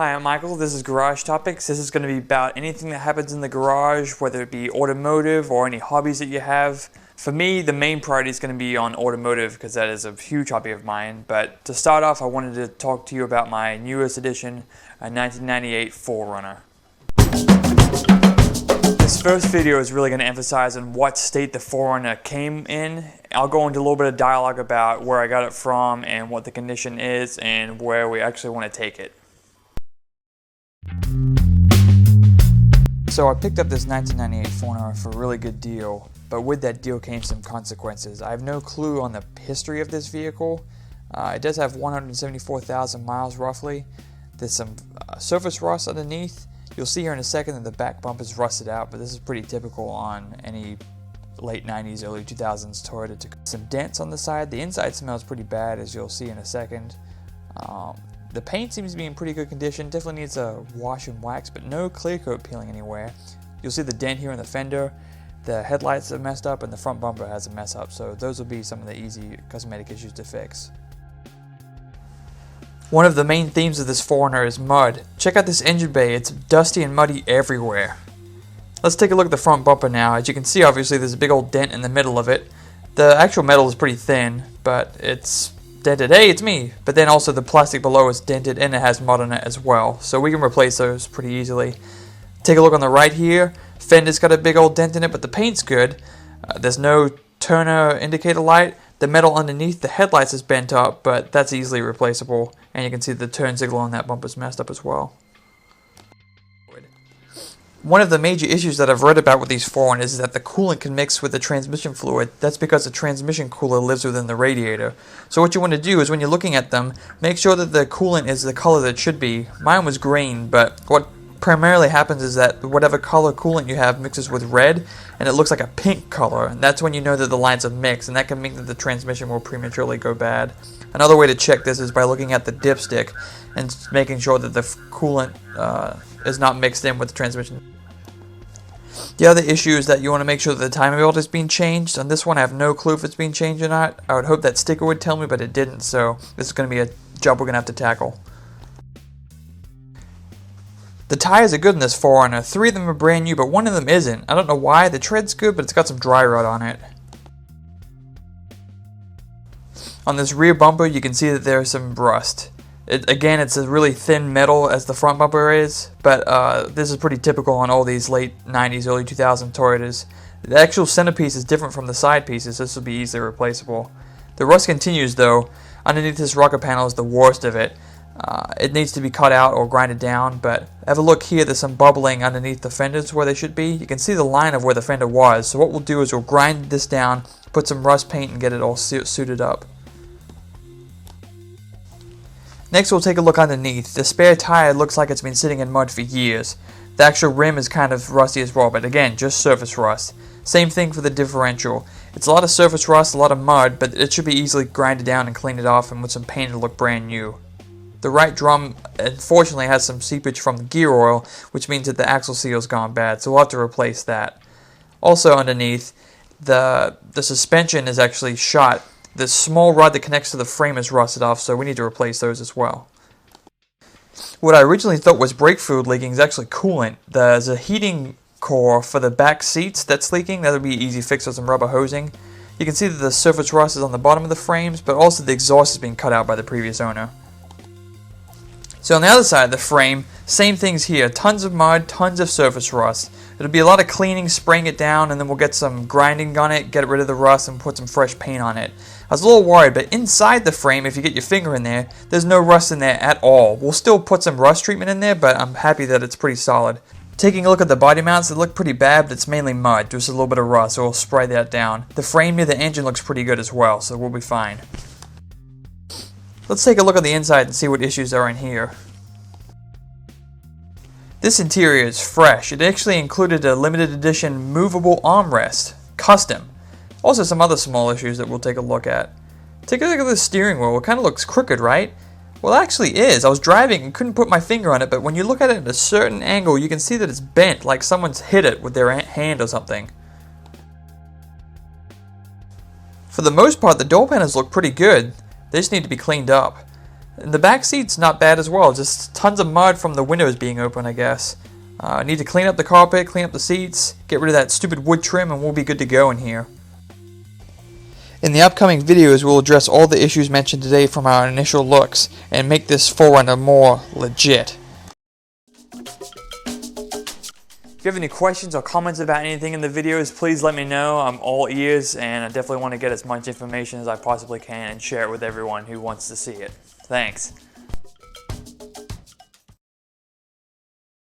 Hi, I'm Michael. This is Garage Topics. This is going to be about anything that happens in the garage, whether it be automotive or any hobbies that you have. For me, the main priority is going to be on automotive because that is a huge hobby of mine. But to start off, I wanted to talk to you about my newest edition, a 1998 4Runner. This first video is really going to emphasize on what state the 4Runner came in. I'll go into a little bit of dialogue about where I got it from and what the condition is and where we actually want to take it. So I picked up this 1998 4Runner for a really good deal, but with that deal came some consequences. I have no clue on the history of this vehicle. It does have 174,000 miles roughly. There's some surface rust underneath. You'll see here in a second that the back bumper is rusted out, but this is pretty typical on any late 90s, early 2000s Toyota. Some dents on the side. The inside smells pretty bad, as you'll see in a second. The paint seems to be in pretty good condition. Definitely needs a wash and wax, but no clear coat peeling anywhere. You'll see the dent here in the fender. The headlights are messed up and the front bumper has a mess up, so those will be some of the easy cosmetic issues to fix. One of the main themes of this 4Runner is mud. Check out this engine bay. It's dusty and muddy everywhere. Let's take a look at the front bumper now. As you can see, obviously there's a big old dent in the middle of it. The actual metal is pretty thin, but it's dented. Hey, it's me! But then also the plastic below is dented and it has mud on it as well. So we can replace those pretty easily. Take a look on the right here. Fender's got a big old dent in it, but the paint's good. There's no Turner indicator light. The metal underneath the headlights is bent up, but that's easily replaceable. And you can see the turn signal on that bumper's messed up as well. One of the major issues that I've read about with these 4Runners is that the coolant can mix with the transmission fluid. That's because the transmission cooler lives within the radiator. So what you want to do is when you're looking at them, make sure that the coolant is the color that it should be. Mine was green, but what primarily happens is that whatever color coolant you have mixes with red, and it looks like a pink color, and that's when you know that the lines are mixed, and that can mean that the transmission will prematurely go bad. Another way to check this is by looking at the dipstick and making sure that the coolant is not mixed in with the transmission. The other issue is that you want to make sure that the timing belt is being changed. On this one, I have no clue if it's being changed or not. I would hope that sticker would tell me, but it didn't, so this is going to be a job we're going to have to tackle. The tires are good in this 4Runner. 3 of them are brand new, but 1 of them isn't. I don't know why. The tread's good, but it's got some dry rot on it. On this rear bumper, you can see that there's some rust. Again, it's a really thin metal as the front bumper is, but this is pretty typical on all these late 90s, early 2000s Toyotas. The actual centerpiece is different from the side pieces, so this will be easily replaceable. The rust continues though. Underneath this rocker panel is the worst of it. It needs to be cut out or grinded down, but have a look here. There's some bubbling underneath the fenders where they should be. You can see the line of where the fender was, so what we'll do is we'll grind this down, put some rust paint and get it all suited up. Next we'll take a look underneath. The spare tire looks like it's been sitting in mud for years. The actual rim is kind of rusty as well, but again, just surface rust. Same thing for the differential. It's a lot of surface rust, a lot of mud, but it should be easily grinded down and cleaned off, and with some paint it'll look brand new. The right drum unfortunately has some seepage from the gear oil, which means that the axle seal's gone bad, so we'll have to replace that. Also underneath, the suspension is actually shot. The small rod that connects to the frame is rusted off, so we need to replace those as well. What I originally thought was brake fluid leaking is actually coolant. There's a heating core for the back seats that's leaking. That'll be an easy fix with some rubber hosing. You can see that the surface rust is on the bottom of the frames, but also the exhaust has been cut out by the previous owner. So on the other side of the frame, same things here. Tons of mud, tons of surface rust. It'll be a lot of cleaning, spraying it down, and then we'll get some grinding on it, get rid of the rust, and put some fresh paint on it. I was a little worried, but inside the frame, if you get your finger in there, there's no rust in there at all. We'll still put some rust treatment in there, but I'm happy that it's pretty solid. Taking a look at the body mounts, they look pretty bad, but it's mainly mud. Just a little bit of rust, so we'll spray that down. The frame near the engine looks pretty good as well, so we'll be fine. Let's take a look at the inside and see what issues are in here. This interior is fresh. It actually included a limited edition movable armrest, custom. Also some other small issues that we'll take a look at. Take a look at the steering wheel. It kind of looks crooked, right? Well, it actually is. I was driving and couldn't put my finger on it, but when you look at it at a certain angle, you can see that it's bent, like someone's hit it with their hand or something. For the most part, the door panels look pretty good. They just need to be cleaned up. And the back seat's not bad as well, just tons of mud from the windows being open, I guess. I need to clean up the carpet, clean up the seats, get rid of that stupid wood trim, and we'll be good to go in here. In the upcoming videos, we'll address all the issues mentioned today from our initial looks, and make this 4Runner more legit. If you have any questions or comments about anything in the videos, please let me know. I'm all ears, and I definitely want to get as much information as I possibly can and share it with everyone who wants to see it. Thanks.